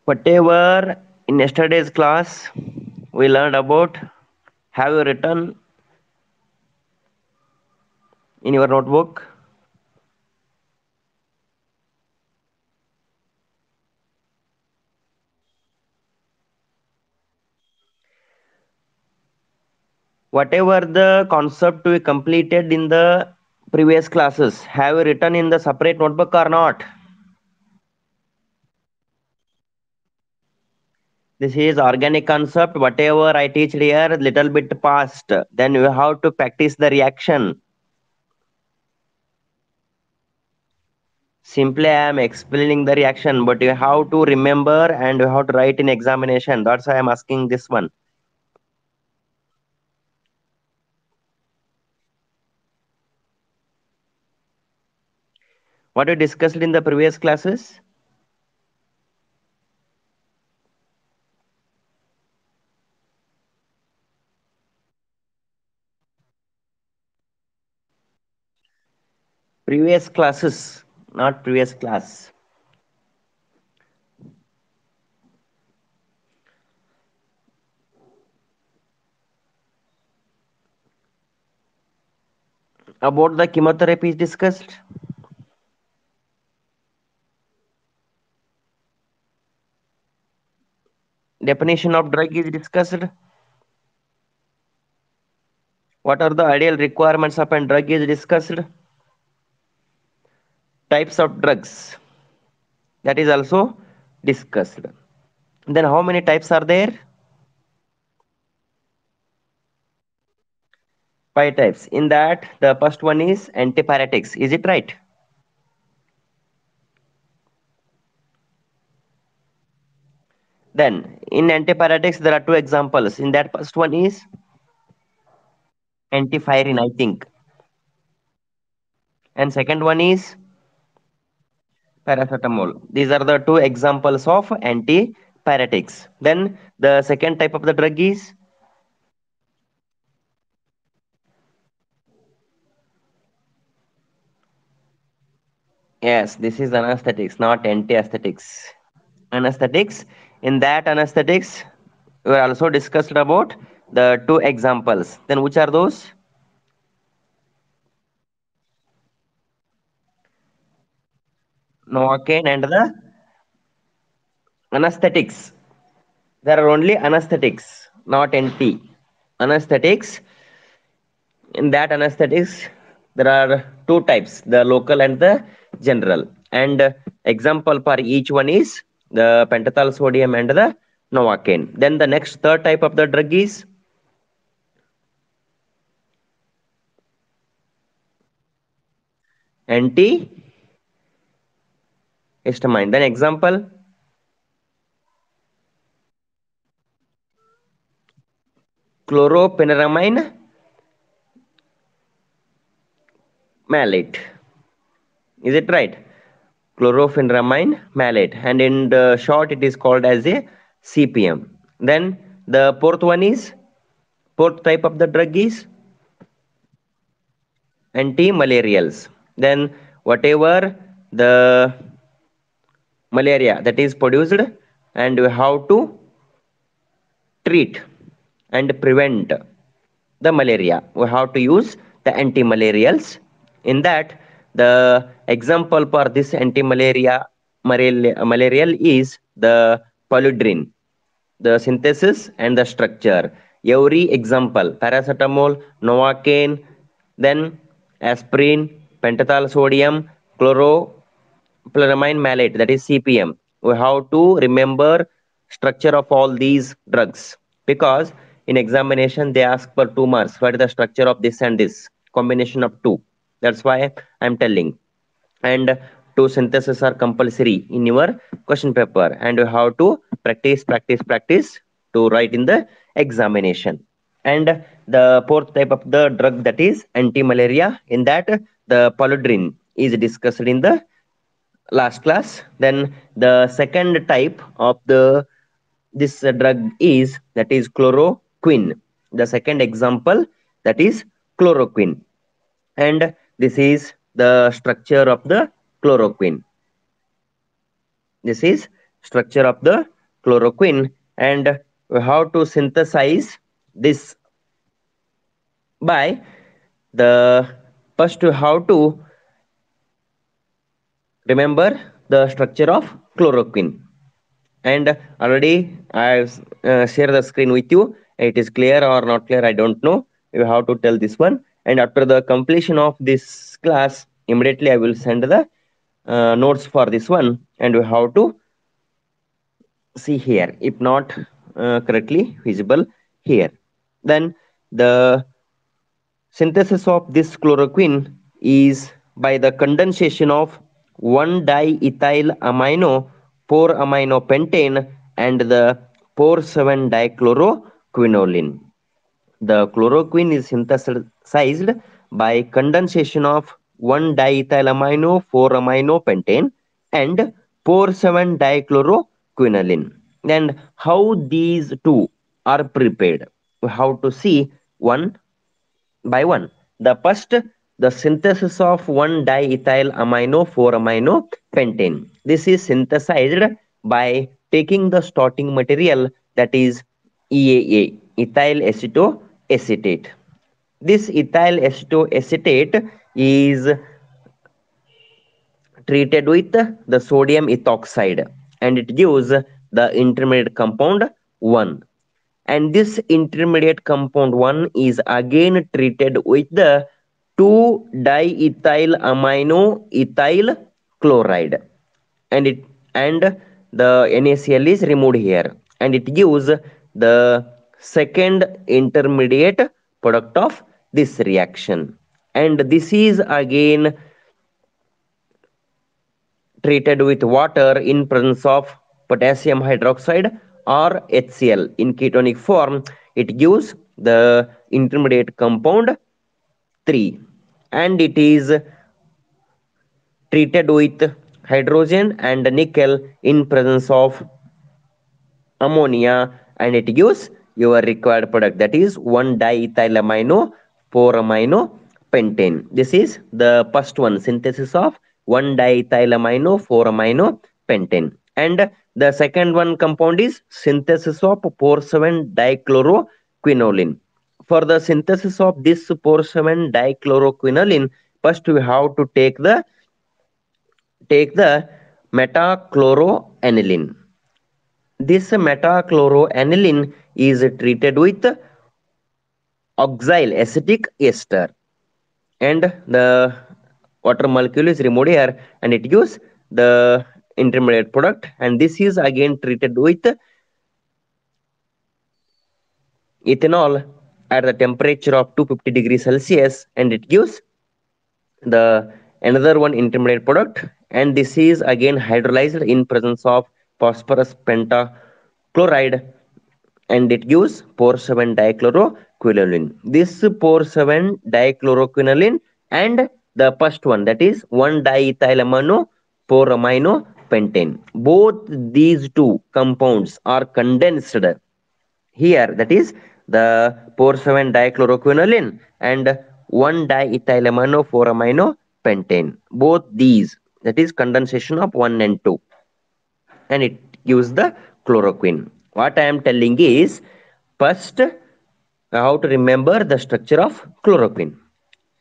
Whatever in yesterday's class we learned about, have you written in your notebook? Whatever the concept we completed in the previous classes, have you written in the separate notebook or not? This is organic concept. Whatever I teach here, little bit past. Then you have to practice the reaction. Simply I am explaining the reaction, but you have to remember and you have to write in examination. That's why I am asking this one. What we discussed in the previous classes? Previous classes, not previous class. About the chemotherapy is discussed. Definition of drug is discussed. What are the ideal requirements of a drug is discussed. Types of drugs, that is also discussed. Then how many types are there? 5 types. In that, the first one is antipyretics. Is it right? Then, in antipyretics, there are two examples. In that, first one is antifirin, I think. And second one is paracetamol. These are the two examples of antipyretics. Then, the second type of the drug is, yes, this is anesthetics, not anti-aesthetics. Anesthetics. In that anesthetics, we also discussed about the two examples. Then which are those? Novocaine and the anesthetics. There are only anesthetics, not NT. Anesthetics. In that anesthetics, there are two types, the local and the general. And example for each one is the pentothal sodium and the Novocaine. Then the next third type of the drug is antihistamine. Then example, chlorpheniramine malate. Is it right? Chlorpheniramine malate. And in the short, it is called as a CPM. Then the fourth type of the drug is anti-malarials. Then whatever the malaria that is produced and how to treat and prevent the malaria, we have to use the anti-malarials. In that, the example for this malarial is the polydrine, the synthesis and the structure. Every example, paracetamol, Novocaine, then aspirin, pentothal sodium, chlorpheniramine malate, that is CPM. We have to remember structure of all these drugs because in examination they ask for 2 marks. What is the structure of this and this? Combination of two. That's why I'm telling. And two syntheses are compulsory in your question paper, and you have to practice to write in the examination. And the fourth type of the drug, that is anti-malaria. In that, the polydrine is discussed in the last class. Then the second type of the this drug is, that is chloroquine. The second example, that is chloroquine. And this is the structure of the chloroquine. This is structure of the chloroquine, and we have to synthesize this by the first we have to remember the structure of chloroquine. And already I've shared the screen with you. It is clear or not clear, I don't know. You have to tell this one. And after the completion of this class, immediately I will send the notes for this one, and we have to see here if not correctly visible here. Then the synthesis of this chloroquine is by the condensation of 1-diethyl amino 4-aminopentane and the 4,7-dichloroquinoline. The chloroquine is synthesized by condensation of 1-diethylamino 4-aminopentane and 4,7-dichloroquinoline. And how these two are prepared, we have to see one by one. The first, the synthesis of 1-diethyl amino 4-aminopentane. This is synthesized by taking the starting material, that is EAA, ethyl acetoacetate. This ethyl acetoacetate is treated with the sodium ethoxide, and it gives the intermediate compound 1. And this intermediate compound 1 is again treated with the 2-diethyl amino ethyl chloride, and the NaCl is removed here, and it gives the second intermediate product of this reaction. And this is again treated with water in presence of potassium hydroxide or HCl in ketonic form. It gives the intermediate compound 3, and it is treated with hydrogen and nickel in presence of ammonia, and it gives your required product, that is 1-diethylamino 4-aminopentane. This is the first one, synthesis of 1-diethylamino 4-aminopentane. And the second one compound is synthesis of 4,7-dichloroquinoline. For the synthesis of this 4,7-dichloroquinoline, first we have to take the metachloroaniline. This metachloroaniline is treated with oxyl acetic ester, and the water molecule is removed here, and it gives the intermediate product. And this is again treated with ethanol at the temperature of 250 degrees Celsius, and it gives the another one intermediate product. And this is again hydrolyzed in presence of phosphorus pentachloride, and it gives 4,7-dichloroquinoline. This 4,7-dichloroquinoline and the first one, that is 1-diethylamino 4-aminopentane, both these two compounds are condensed here, that is the 4,7-dichloroquinoline and 1-diethylamino 4-aminopentane, both these, that is condensation of 1 and 2, and it gives the chloroquine. What I am telling is, first how to remember the structure of chloroquine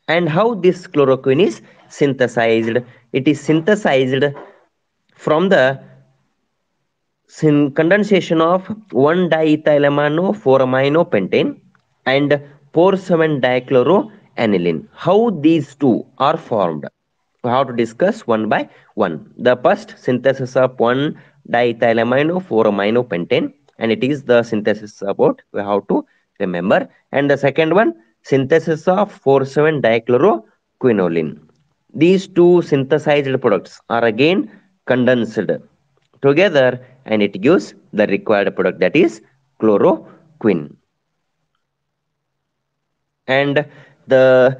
and how this chloroquine is synthesized. It is synthesized from the condensation of 1-diethylamino 4-aminopentane and 4,7-dichloroaniline. How these two are formed, we have to discuss one by one. The first, synthesis of 1-diethylamino 4-aminopentane, and it is the synthesis about we have to remember. And the second one, synthesis of 4,7-dichloroquinoline. These two synthesized products are again condensed together, and it gives the required product, that is chloroquine. And the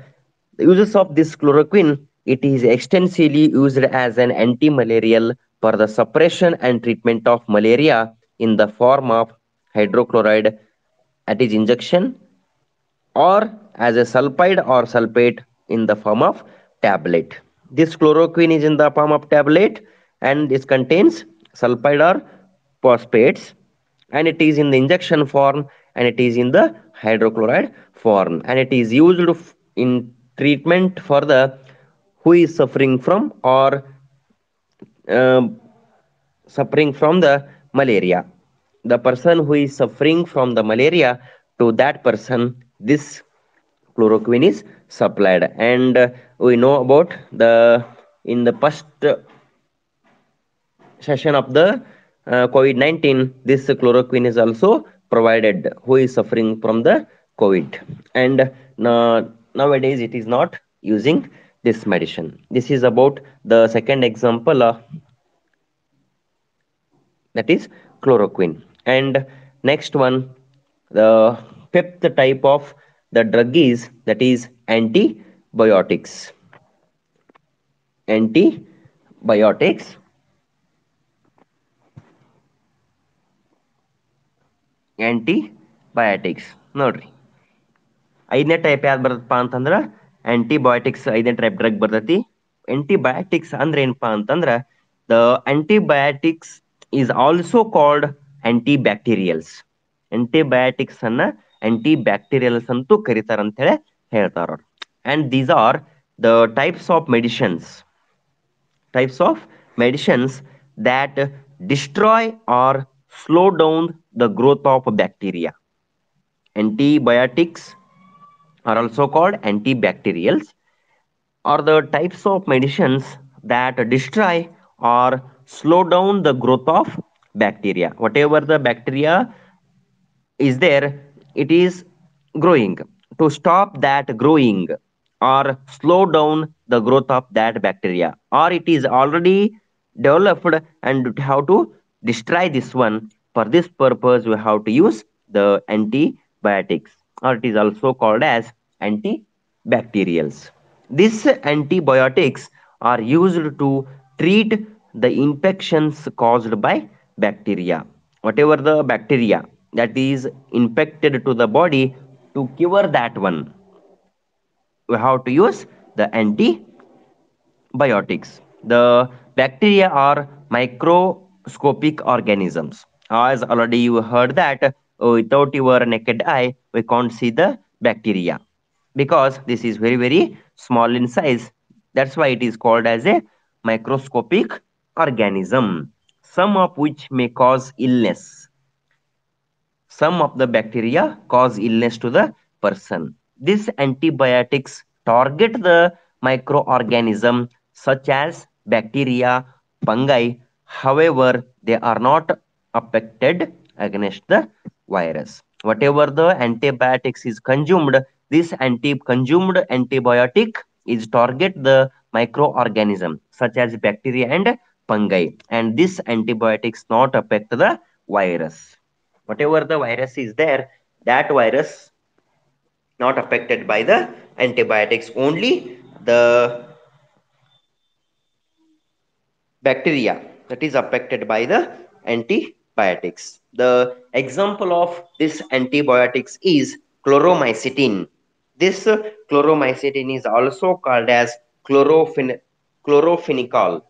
uses of this chloroquine, it is extensively used as an anti-malarial for the suppression and treatment of malaria in the form of hydrochloride, that is injection, or as a sulfide or sulfate in the form of tablet. This chloroquine is in the form of tablet, and this contains sulfide or phosphates, and it is in the injection form, and it is in the hydrochloride form, and it is used in treatment for the who is suffering from or um, suffering from the malaria. The person who is suffering from the malaria, to that person this chloroquine is supplied. And we know about the in the first session of the COVID-19, this chloroquine is also provided who is suffering from the COVID. And nowadays it is not using this medicine. This is about the second example, that is chloroquine. And next one, the fifth type of the drug is, that is antibiotics. Antibiotics, antibiotics ನೋಡ್ರಿ, ಐದನೇ type ಯಾವ್ದು ಬರ್ತಪ್ಪ ಅಂತಂದ್ರ antibiotics ಐದನೇ type drug ಬರ್ತೈತಿ. Antibiotics ಅಂದ್ರೆ ಏನಪ್ಪಾ ಅಂತಂದ್ರ the antibiotics is also called antibacterials. Antibiotics ಅನ್ನ ಆಂಟಿಬ್ಯಾಕ್ಟೀರಿಯಲ್ಸ್ ಅಂತೂ ಕರೀತಾರ ಅಂತ ಹೇಳಿ ಹೇಳ್ತಾರ. And these are the types of medicines that destroy or slow down the growth of bacteria. Antibiotics are also called antibacterials, are the types of medicines that destroy or slow down the growth of bacteria. Whatever the bacteria is there, it is growing. To stop that growing or slow down the growth of that bacteria, or it is already developed and how to destroy this one, for this purpose we have to use the antibiotics, or it is also called as antibacterials. These antibiotics are used to treat the infections caused by bacteria. Whatever the bacteria that is infected to the body, to cure that one, we have to use the antibiotics. The bacteria are microscopic organisms. As already you heard that without your naked eye, we can't see the bacteria because this is very, very small in size. That's why it is called as a microscopic organism, some of which may cause illness. Some of the bacteria cause illness to the person. These antibiotics target the microorganism such as bacteria, fungi. However, they are not affected against the virus. Whatever the antibiotics is consumed, this consumed antibiotic is target the microorganism such as bacteria and fungi, and this antibiotics not affect the virus. Whatever the virus is there, that virus not affected by the antibiotics, only the bacteria that is affected by the antibiotics. The example of this antibiotics is chloromycetin. This chloromycetin is also called as chlorophenicol.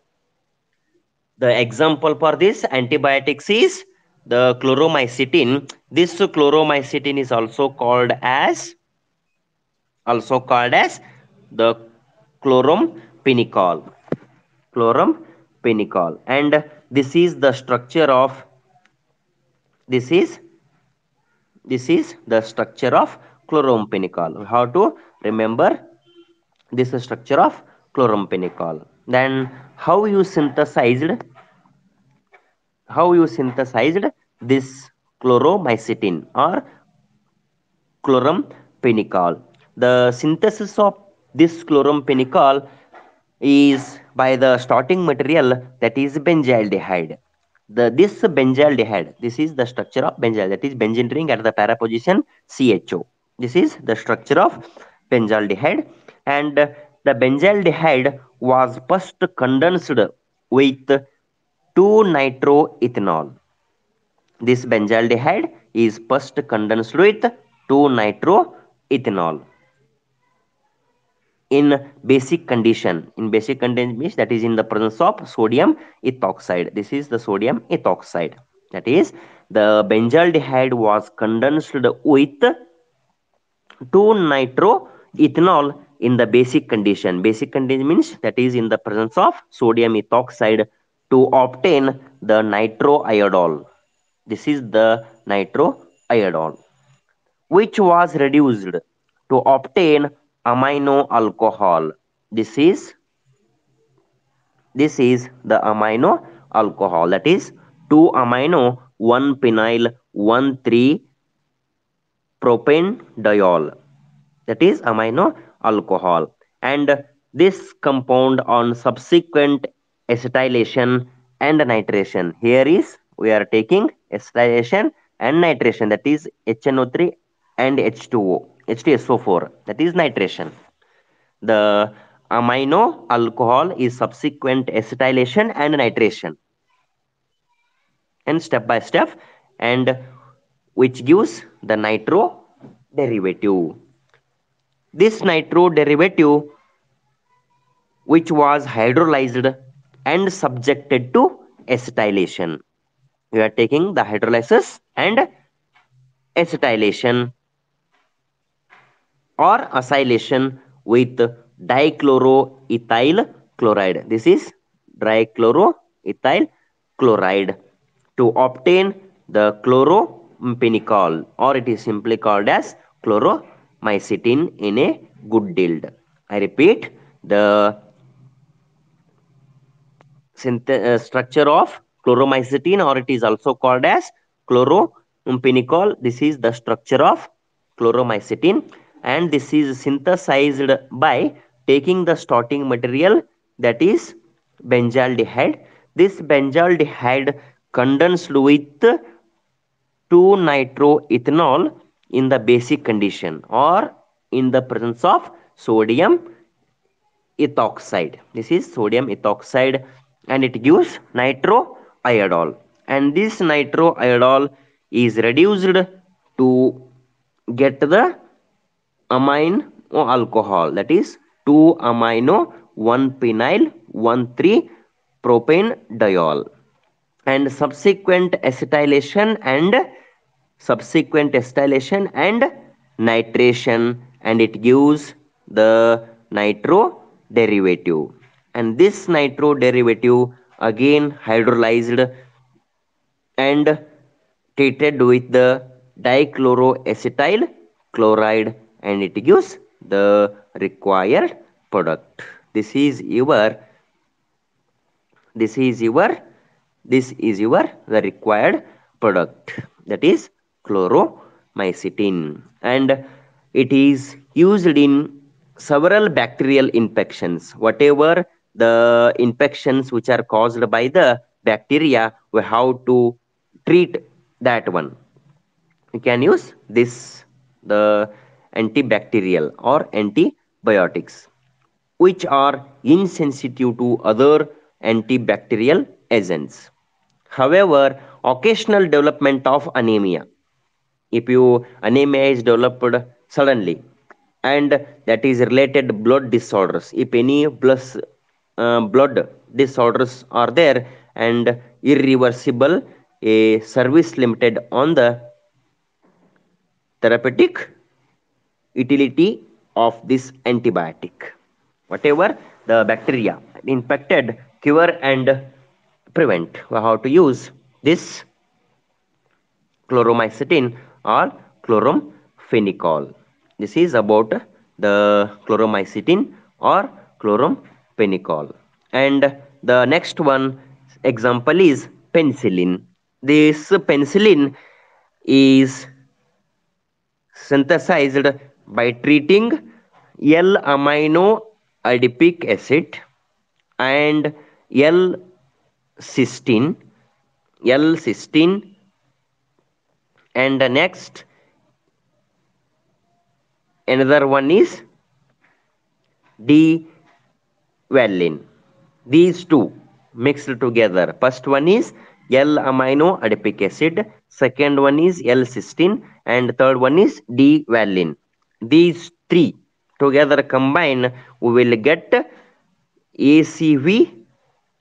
The example for this antibiotics is the chloromycetin. This chloromycetin is also called as the chloramphenicol. Chloramphenicol. And this is the structure of this is the structure of chloramphenicol. How to remember this structure of chloramphenicol? Then how you synthesized this chloromycetin or chloramphenicol? The synthesis of this chloramphenicol is by the starting material, that is benzaldehyde. This benzaldehyde, this is the structure of benzyl, that is benzene ring at the para position CHO. This is the structure of benzaldehyde, and the benzaldehyde was first condensed with 2-nitroethanol. This benzaldehyde is first condensed with 2-nitroethanol in basic condition. In basic condition means that is in the presence of sodium ethoxide. This is the sodium ethoxide. That is, the benzaldehyde was condensed with 2-nitroethanol in the basic condition. Basic condition means that is in the presence of sodium ethoxide to obtain the nitroiodol. This is the nitroiodol, which was reduced to obtain amino alcohol. This is the amino alcohol, that is 2 amino 1 penyl 1 3 propanediol, that is amino alcohol. And this compound on subsequent acetylation and nitration, here is we are taking acetylation and nitration, that is HNO3 and H2O, H2SO4, that is nitration. The amino alcohol is subsequent acetylation and nitration, and step by step, and which gives the nitro derivative. This nitro derivative, which was hydrolyzed and subjected to acetylation. We are taking the hydrolysis and acetylation or acylation with dichloroethyl chloride. This is dichloroethyl chloride to obtain the chloramphenicol, or it is simply called as chloromycetin in a good yield. I repeat, the structure of chloromycetin, or it is also called as chloramphenicol. This is the structure of chloromycetin, and this is synthesized by taking the starting material, that is benzaldehyde. This benzaldehyde condensed with 2-nitroethanol in the basic condition or in the presence of sodium ethoxide. This is sodium ethoxide, and it gives nitroiodol. And this nitroiodol is reduced to get the amino alcohol, that is 2 amino 1 penyl 1 3 propanediol, and subsequent acetylation and nitration, and it gives the nitro derivative. And this nitro derivative again hydrolyzed and treated with the dichloroacetyl chloride, and it gives the required product. This is your the required product, that is chloromycetin, and it is used in several bacterial infections. Whatever the infections which are caused by the bacteria, we have to treat that one. We can use this, the antibacterial or antibiotics, which are insensitive to other antibacterial agents. However, occasional development of anemia, if you anemia is developed suddenly, and that is related blood disorders, if any blood disorders are there, and irreversible, a service limited on the therapeutic utility of this antibiotic. Whatever the bacteria infected, cure and prevent, we have to use this chloromycetin or chloramphenicol. This is about the chloromycetin or chloramphenicol. And the next one example is penicillin. This penicillin is synthesized by treating L-amino adipic acid and L-cysteine, L-cysteine, and the next another one is D-valine. These two mixed together. First one is L-amino adipic acid, second one is L-cysteine, and third one is D-valine. These three together combine, we will get ACV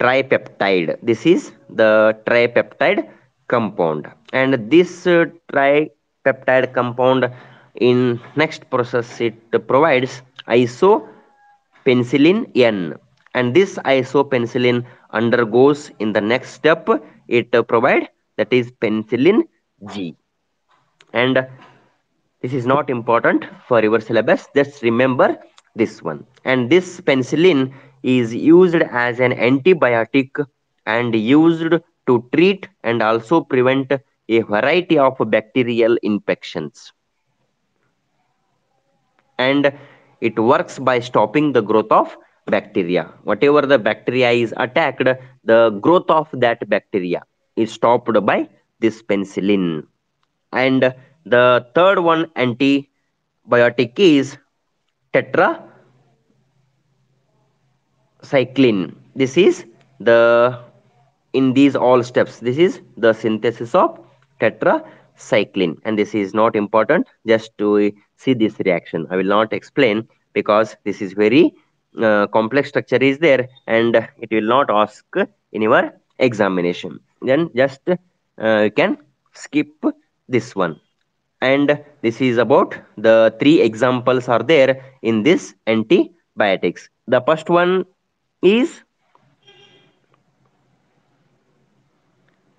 tripeptide. This is the tripeptide compound, and this tripeptide compound in next process it provides isopenicillin N, and this isopenicillin undergoes in the next step it provide, that is penicillin G. And this is not important for your syllabus, just remember this one. And this penicillin is used as an antibiotic and used to treat and also prevent a variety of bacterial infections, and it works by stopping the growth of bacteria. Whatever the bacteria is attacked, the growth of that bacteria is stopped by this penicillin. And the third one antibiotic is tetracycline. This is the, in these all steps, this is the synthesis of tetracycline, and this is not important, just to see this reaction. I will not explain because this is very complex structure is there, and it will not ask in your examination. Then just you can skip this one. And this is about the three examples are there in this antibiotics. The first one is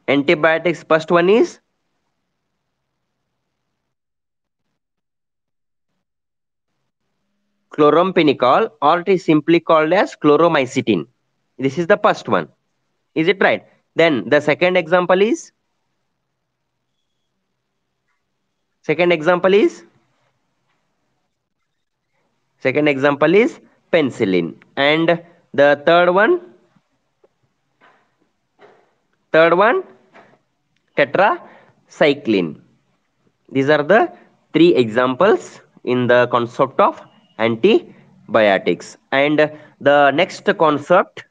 antibiotics. First one is chloramphenicol, or it is simply called as chloromycetin. This is the first one. Is it right? Then the second example is second example is penicillin. And the third one tetracycline. These are the three examples in the concept of antibiotics. And the next concept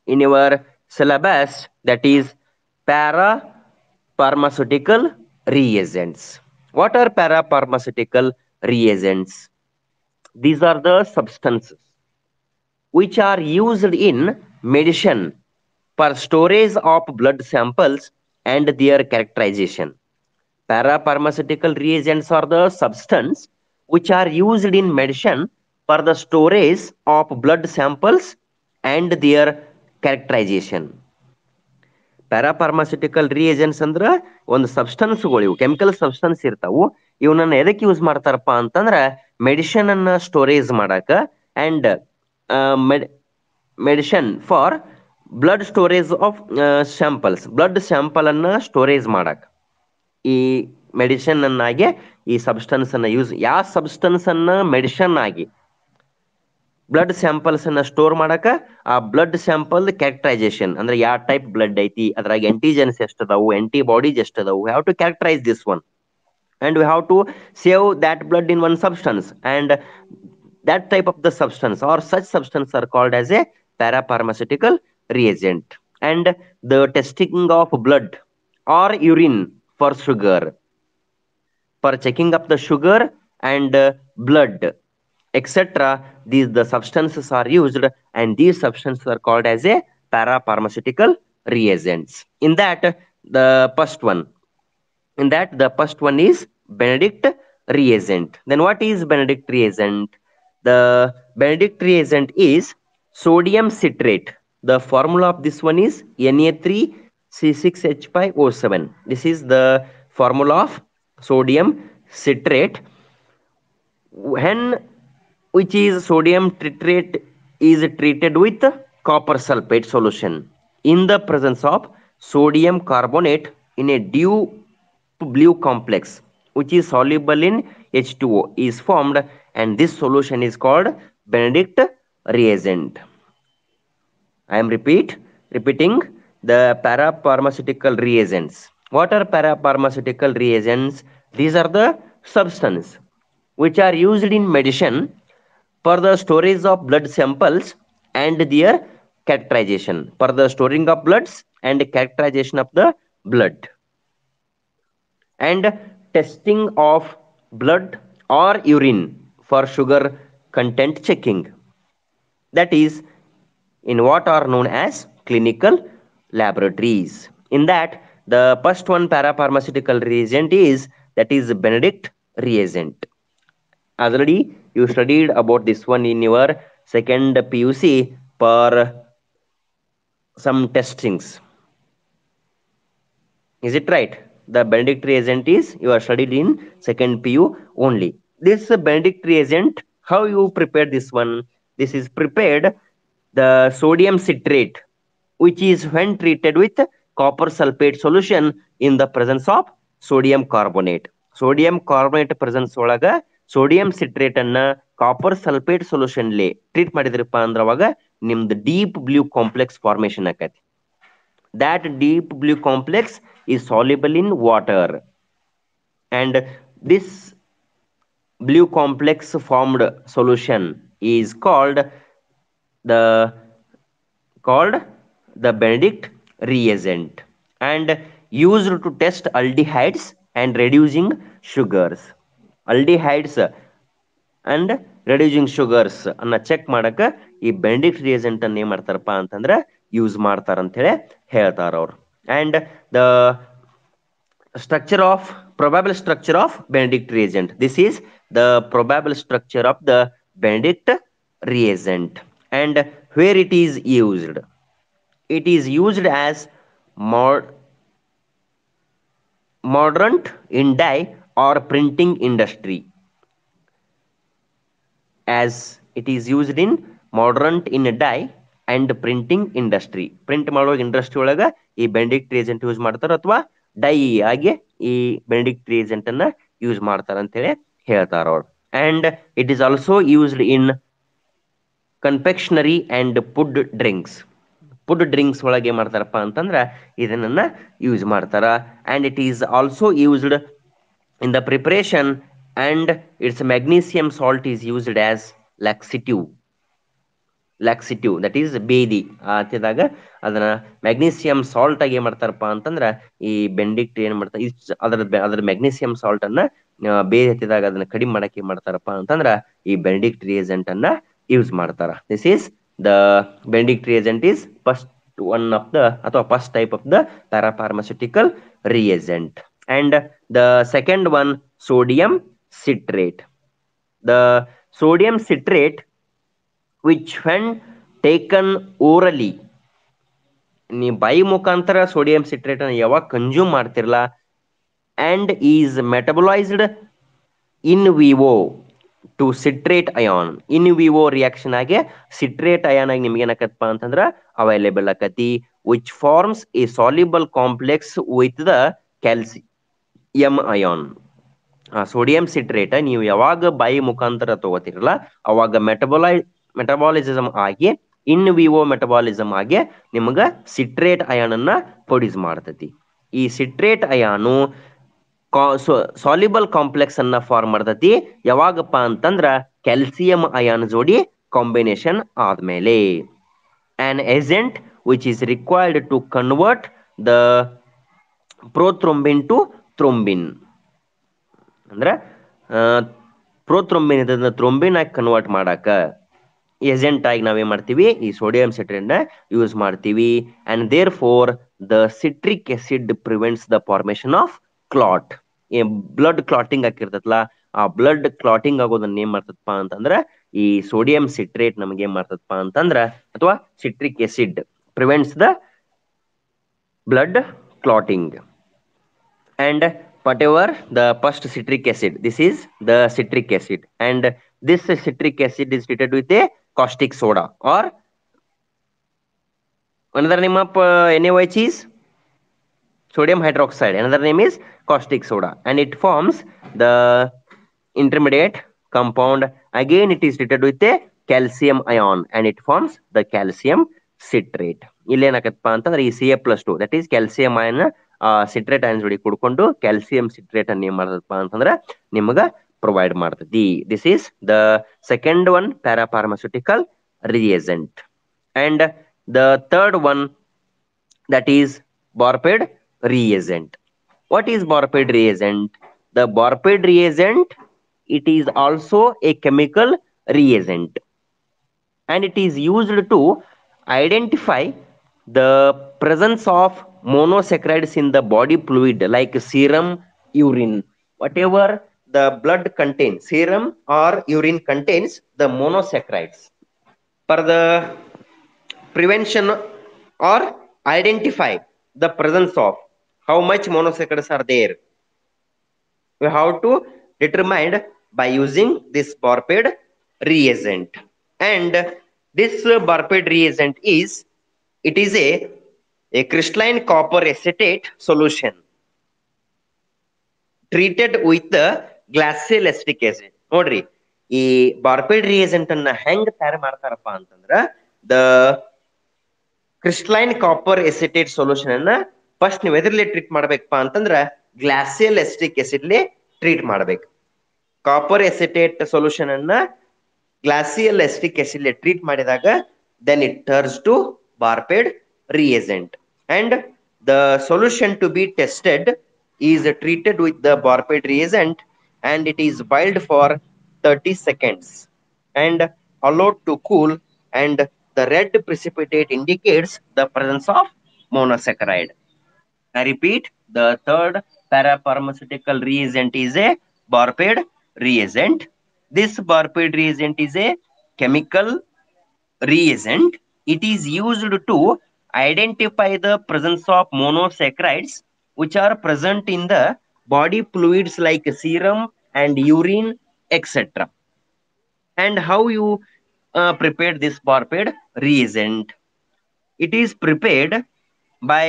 in your syllabus, that is parapharmaceutical reagents. What are parapharmaceutical reagents? These are the substances which are used in medicine for storage of blood samples and their characterization. Parapharmaceutical reagents are the substance which are used in medicine for the storage of blood samples and their characterization. Parapharmaceutical reagents ಅಂದ್ರೆ ಒಂದು ಸಬ್ಸ್ಟೆನ್ಸ್ಗಳು, ಇವು chemical substance ಇರ್ತಾವು. ಇವನನ್ನ ಎದಕ್ಕೆ use ಮಾಡ್ತಾರಪ್ಪ ಅಂತಂದ್ರೆ medicine ಅನ್ನ storage ಮಾಡಕ, and medicine for blood storage of samples, blood sample ಅನ್ನ ಸ್ಟೋರೇಜ್ ಮಾಡಕ್ ಈ ಮೆಡಿಸಿನ್ ಅನ್ನಾಗಿ ಈ ಸಬ್ಸ್ಟೆನ್ಸ್ ಅನ್ನ ಯೂಸ್, ಯಾವ ಸಬ್ಸ್ಟೆನ್ಸ್ ಅನ್ನ ಮೆಡಿಸಿನ್ ಆಗಿ ಬ್ಲಡ್ ಸ್ಯಾಂಪಲ್ಸ್ ಅನ್ನ ಸ್ಟೋರ್ ಮಾಡಕ, ಆ ಬ್ಲಡ್ ಸ್ಯಾಂಪಲ್ ಕ್ಯಾರೆಕ್ಟರೈಸೇಷನ್ ಅಂದ್ರೆ ಯಾವ ಟೈಪ್ ಬ್ಲಡ್ ಐತಿ, ಅದ್ರಾಗ ಆಂಟಿಜೆನ್ಸ್ ಎಷ್ಟು ಅದಾವು, ಆಂಟಿಬಾಡೀಸ್ ಎಷ್ಟು ಅದಾವು, have to characterise this one, and we have to save that blood in one substance, and that type of the substance or such substance are called as a parapharmaceutical reagent. And the testing of blood or urine for sugar, for checking up the sugar and blood, etc., these the substances are used, and these substances are called as a parapharmaceutical reagents. The first one the first one is Benedict reagent. Then what is Benedict reagent? The Benedict reagent is sodium citrate. The formula of this one is Na3C6H5O7. This is the formula of sodium citrate. When which is sodium citrate is treated with copper sulfate solution in the presence of sodium carbonate in a blue complex which is soluble in H2O is formed, and this solution is called Benedict reagent. I am repeating the parapharmaceutical reagents. What are parapharmaceutical reagents? These are the substance which are used in medicine for the storage of blood samples and their characterization, for the storing of bloods and characterization of the blood, and testing of blood or urine for sugar content checking. That is in what are known as clinical laboratories. In that, The first one parapharmaceutical reagent is that is Benedict reagent. Already you studied about this one in your second PUC for some testings. Is it right? The Benedict reagent is you are studied in second PU only. This Benedict reagent, how you prepare this one? This is prepared the sodium citrate, which is when treated with copper sulfate solution in the presence of sodium carbonate. Sodium carbonate presence ಒಳಗ sodium citrate ಅನ್ನ copper sulphate solution treat ಮಾಡಿದ್ರಪ್ಪ ಅಂದ್ರ ಅವಾಗ ನಿಮ್ದು deep blue complex formation ಆಕೈತಿ. That deep blue complex is soluble in water, and this blue complex formed solution is the called the Benedict reagent and used to test aldehydes and reducing sugars. Aldehydes and reducing sugars ಅನ್ನ check ಮಾಡಕ ಈ Benedict reagent ಅನ್ನ ಏನ್ ಮಾಡ್ತಾರಪ್ಪ ಅಂತಂದ್ರೆ use ಮಾಡ್ತಾರ ಅಂತ ಹೇಳಿ ಹೇಳ್ತಾರ ಅವ್ರು. And the structure of probable structure of Benedict reagent. This is the probable structure of the Benedict reagent and where it is used. It is used as mordant in dye or printing industry. As it is used in mordant in dye and printing industry. Print ಮಾಡೋ industry ಒಳಗ ಈ Benedict reagent use ಮಾಡ್ತಾರ ಅಥವಾ dye ಆಗಿ ಈ Benedict reagent ಅನ್ನ use ಮಾಡ್ತಾರ ಅಂತ ಹೇಳಿ ಹೇಳ್ತಾರ ಅವ್ರು. And it is also used in confectionery and food drinks. Food drinks ಒಳಗೆ ಏನ್ ಮಾಡ್ತಾರಪ್ಪ ಅಂತಂದ್ರ ಇದನ್ನ ಯೂಸ್ ಮಾಡ್ತಾರ. And it is also used in the preparation and its magnesium salt is used as laxative that is ಬೇದಿ ಹತ್ತಿದಾಗ ಅದನ್ನ magnesium salt ಆಗಿ ಏನ್ ಮಾಡ್ತಾರಪ್ಪ ಅಂತಂದ್ರ ಈ ಬೆಂಡಿಕ್ಟ್ ಏನ್ ಮಾಡ್ತಾರೆ ಅದರ ಮ್ಯಾಗ್ನೀಸಿಯಂ ಸಾಲ್ಟ್ ಅನ್ನ ಬೇದಿ ಹತ್ತಿದಾಗ ಅದನ್ನ ಕಡಿಮೆ ಮಾಡಕ್ಕೆ ಏನ್ ಮಾಡ್ತಾರಪ್ಪ ಅಂತಂದ್ರ ಈ ಬೆಂಡಿಕ್ಟ್ ರಿಯೇಜೆಂಟ್ ಅನ್ನ ಯೂಸ್ ಮಾಡ್ತಾರ. This is the Benedict reagent is first one of the ಅಥವಾ first type of the parapharmaceutical reagent. And the second one, sodium citrate. The sodium citrate, which when taken orally, ನೀವು ಬಾಯಿ ಮುಖಾಂತರ sodium citrate ಅನ್ನು ಯಾವಾಗ consume ಮಾಡ್ತಿರಲ್ಲ, and is metabolized in vivo to citrate ion. In vivo reaction ಆಗಿ citrate ion ಆಗಿ ನಿಮ್ಗೆ ಏನಾಕತ್ತಪ್ಪ ಅಂತಂದ್ರ ಅವೈಲೇಬಲ್ ಆಕತಿ, which forms a soluble complex with the calcium ion. Sodium citrate ನೀವು ಯಾವಾಗ ಬಾಯಿ ಮುಖಾಂತರ ತಗೋತಿರಲ್ಲ ಅವಾಗ ಮೆಟಬಾಲಿಸಮ್ ಆಗಿ ಇನ್ ವಿವೋ ಮೆಟಬಾಲಿಸಮ್ ಆಗಿ ನಿಮ್ಗ ಸಿಟ್ರೇಟ್ ಅಯಾನ್ ಅನ್ನ ಪ್ರೊಡ್ಯೂಸ್ ಮಾಡ್ತತಿ. ಈ ಸಿಟ್ರೇಟ್ ಅಯಾನು ಸಾಲ್ಯುಬಲ್ ಕಾಂಪ್ಲೆಕ್ಸ್ ಅನ್ನ ಫಾರ್ಮ್ ಮಾಡ್ತತಿ ಯಾವಾಗಪ್ಪ ಅಂತಂದ್ರ ಕ್ಯಾಲ್ಸಿಯಂ ಅಯಾನ್ ಜೋಡಿ ಕಾಂಬಿನೇಷನ್ ಆದ್ಮೇಲೆ. an agent which is required to convert the prothrombin to thrombin. ಅಂದ್ರೆ ಪ್ರೋಥ್ರೊಂಬಿನ್ ಇದನ್ನ ಥ್ರೊಂಬಿನ್ ಆಗಿ ಕನ್ವರ್ಟ್ ಮಾಡಾಕ ಏಜೆಂಟ್ ಆಗಿ ನಾವೇನ್ ಮಾಡ್ತೀವಿ ಈ ಸೋಡಿಯಂ ಸಿಟ್ರೇಟ್ ನ ಯೂಸ್ ಮಾಡ್ತೀವಿ. And therefore the citric acid prevents the formation of clot. Blood clotting ಆಗಿರ್ತದಲ್ಲ ಆ ಬ್ಲಡ್ ಕ್ಲಾಟಿಂಗ್ ಆಗೋದನ್ನ ಏನ್ ಮಾಡ್ತದಪ್ಪ ಅಂತಂದ್ರ ಈ ಸೋಡಿಯಂ ಸಿಟ್ರೇಟ್ ನಮ್ಗೆ ಏನ್ ಮಾಡ್ತದಪ್ಪ ಅಂತಂದ್ರ ಅಥವಾ citric acid prevents the blood clotting. And whatever the first citric acid, this is the citric acid, and this citric acid is treated with a caustic soda or another name of NaOH is sodium hydroxide, another name is caustic soda, and it forms the intermediate compound. Again it is treated with a calcium ion and it forms the calcium citrate. ಇಲ್ಲೇನಾಗತ್ತಪ್ಪ ಅಂತಂದ್ರೆ ಈ Ca+2 that is calcium ion citrate ion ಜೋಡಿ ಕುಡ್ಕೊಂಡು calcium citrate ಅನ್ನ ಏನ್ ಮಾಡ್ತದಪ್ಪ ಅಂತಂದ್ರ ನಿಮಗ provide ಮಾಡ್ತತಿ. This is the second one parapharmaceutical reagent. And the third one that is Borped reagent. What is Borped reagent? The Borped reagent, it is also a chemical reagent and it is used to identify the presence of monosaccharides in the body fluid like serum, urine. Whatever the blood contains, serum or urine contains the monosaccharides. For the prevention or identify the presence of how much monosaccharides are there, we have to determine by using this Barped reagent. And this Barped reagent is, it is a crystalline copper acetate solution treated with the glacial acetic acid. ನೋಡ್ರಿ ಈ ಬಾರ್ಪೆಡ್ reagent ಅನ್ನ ಹೆಂಗ್ ತಯಾರು ಮಾಡ್ತಾರಪ್ಪ ಅಂತಂದ್ರ the crystalline copper hesitate solution ಅನ್ನ first ನೀವು ಎದ್ರಲ್ಲಿ treat ಮಾಡ್ಬೇಕಪ್ಪ ಅಂತಂದ್ರ ಗ್ಲಾಸಿಯಲ್ ಎಸಿಟಿಕ್ ಆಸಿಡ್ಲಿ ಟ್ರೀಟ್ ಮಾಡ್ಬೇಕು. ಕಾಪರ್ ಎಸಿಟೇಟ್ ಸೊಲ್ಯೂಷನ್ ಅನ್ನ ಗ್ಲಾಸಿಯಲ್ ಎಸಿಟಿಕ್ ಆಸಿಡ್ಲಿ ಟ್ರೀಟ್ ಮಾಡಿದಾಗ then it turns to Barped reagent, and the solution to be tested is treated with the Barped reagent and it is boiled for 30 seconds and allowed to cool, and the red precipitate indicates the presence of monosaccharide. I repeat, the third parapharmaceutical reagent is a Barped reagent. This Barped reagent is a chemical reagent. It is used to identify the presence of monosaccharides which are present in the body fluids like serum and urine, etc. And how you prepare this Barped reagent? It is prepared by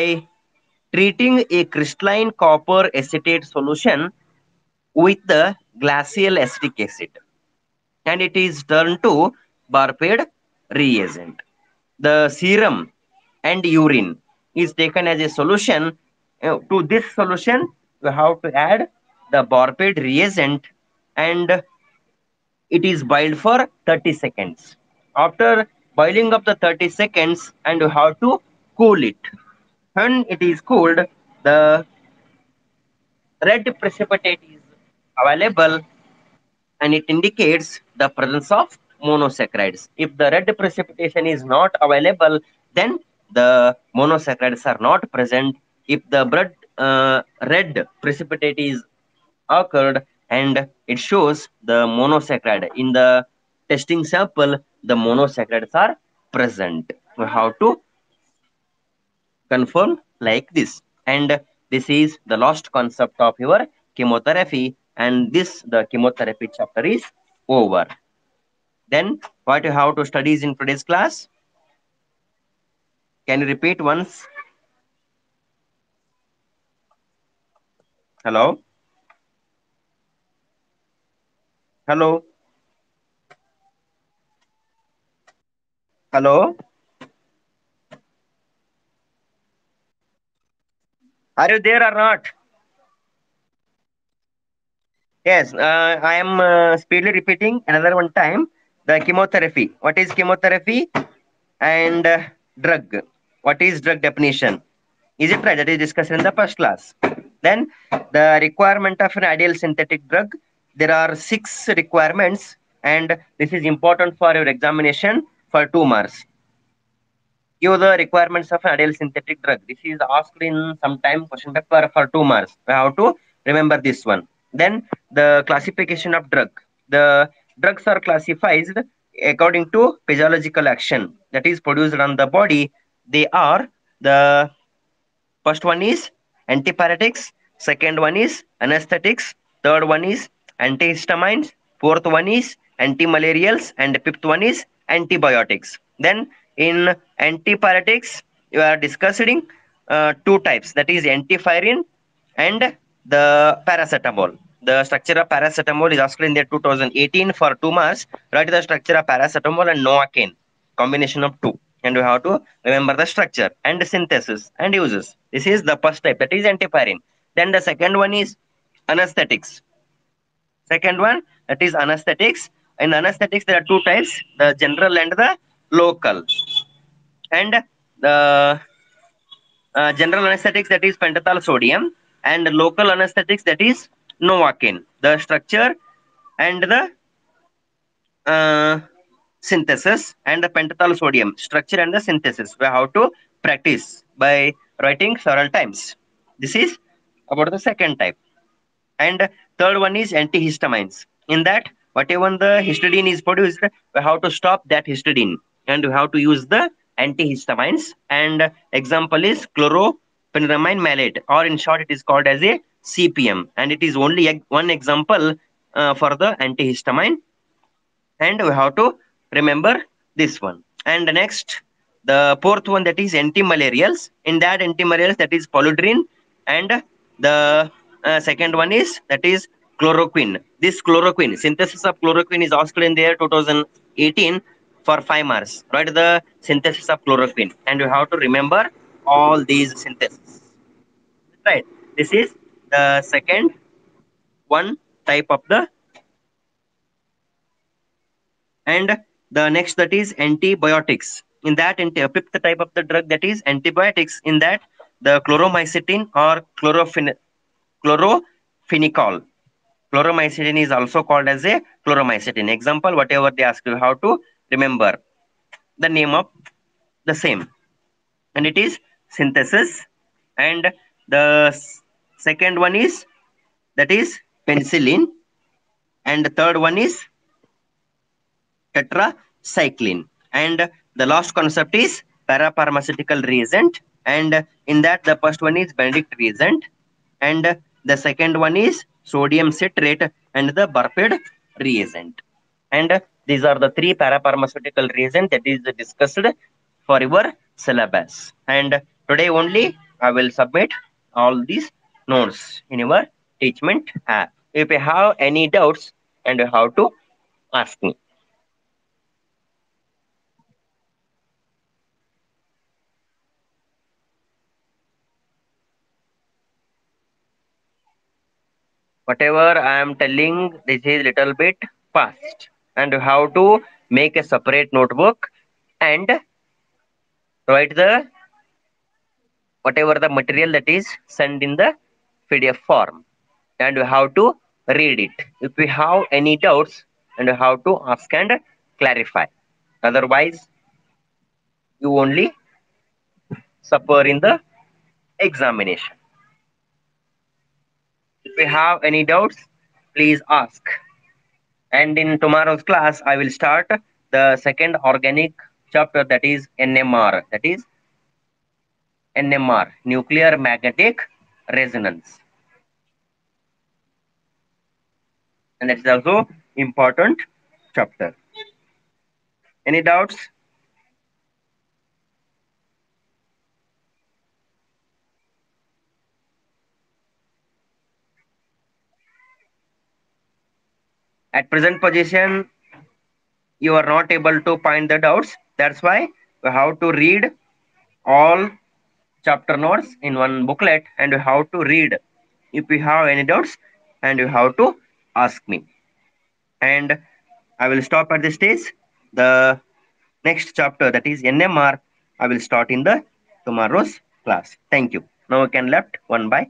treating a crystalline copper acetate solution with the glacial acetic acid, and it is turned to Barped reagent. The serum and urine is taken as a solution. To this solution, we have to add the Barped reagent and it is boiled for 30 seconds. After boiling up the 30 seconds, and you have to cool it. When it is cooled, the red precipitate is available and it indicates the presence of monosaccharides. If the red precipitation is not available, then the monosaccharides are not present. If the blood red precipitate is occurred and it shows the monosaccharide in the testing sample, the monosaccharides are present. We have to confirm like this. And this is the last concept of your chemotherapy, and this the chemotherapy chapter is over. Then what you have to studies in today's class? Can you repeat once? Hello? Hello? Hello? Are you there or not? Yes, I am speedily repeating another one time. The chemotherapy. What is chemotherapy? And drug. What is drug definition? Is it right? That is discussed in the first class. Then the requirement of an ideal synthetic drug. There are 6 requirements, and this is important for your examination for 2 marks. Give the requirements of an ideal synthetic drug. This is asked in some time question paper for 2 marks. We have to remember this one. Then the classification of drug. The drugs are classified according to physiological action that is produced on the body. They are, the first one is antipyretics, second one is anesthetics, third one is antihistamines, fourth one is antimalarials, and fifth one is antibiotics. Then in antipyretics, you are discussing 2 types, that is antifirin and the paracetamol. The structure of paracetamol is asked in the 2018 for 2 marks. Write the structure of paracetamol and Novocaine, combination of 2. And we have to remember the structure and synthesis and uses. This is the first type, that is antifirin. Then the second one is anesthetics. Second one, that is anesthetics. In anesthetics, there are 2 types, the general and the local. And the general anesthetics, that is pentothal sodium, and local anesthetics, that is Novocaine. The structure and the synthesis and the pentothal sodium structure and the synthesis we have to practice by writing several times. This is about the second type. And third one is antihistamines. In that, whatever the histidine is produced, we have to stop that histidine and we have to use the antihistamines. And example is chlorpheniramine malate, or in short, it is called as a CPM. And it is only one example for the antihistamine, and we have to remember this one. And next, the fourth one, that is antimalarials. In that antimalarials, that is polydrine, and the second one is, that is chloroquine. This chloroquine, synthesis of chloroquine is asked in there 2018 for 5 marks. Write the synthesis of chloroquine, and you have to remember all these synthesis. Right. This is the second one type of the. And the next, that is antibiotics. In that, fifth type of the drug, that is antibiotics. In that, the chloromycetin or chlorophenicol. Chloromycetin is also called as a chloromycetin. Example, whatever they ask you, how to remember the name of the same. And it is synthesis. And the second one is, that is penicillin. And the third one is tetracycline. And the last concept is parapharmaceutical reagent. And in that, the first one is Benedict reagent, and the second one is sodium citrate, and the Burford reagent. And these are the three parapharmaceutical reagent that is discussed for your syllabus. And today only I will submit all these notes in your teachment app. If you have any doubts, and you have to ask me. Whatever I am telling, this is little bit fast, and how to make a separate notebook and write the whatever the material that is sent in the PDF form, and you have to read it. If you have any doubts, and you have to ask and clarify. Otherwise, you only suffer in the examination. If you have any doubts, please ask. And in tomorrow's class, I will start the second organic chapter, that is NMR. That is NMR, nuclear magnetic resonance. And that is also important chapter. Any doubts? At present position, you are not able to find the doubts. That's why you have to read all chapter notes in one booklet, and you have to read. If you have any doubts, and you have to ask me. And I will stop at this stage. The next chapter, that is NMR, I will start in the tomorrow's class. Thank you. Now we can left one by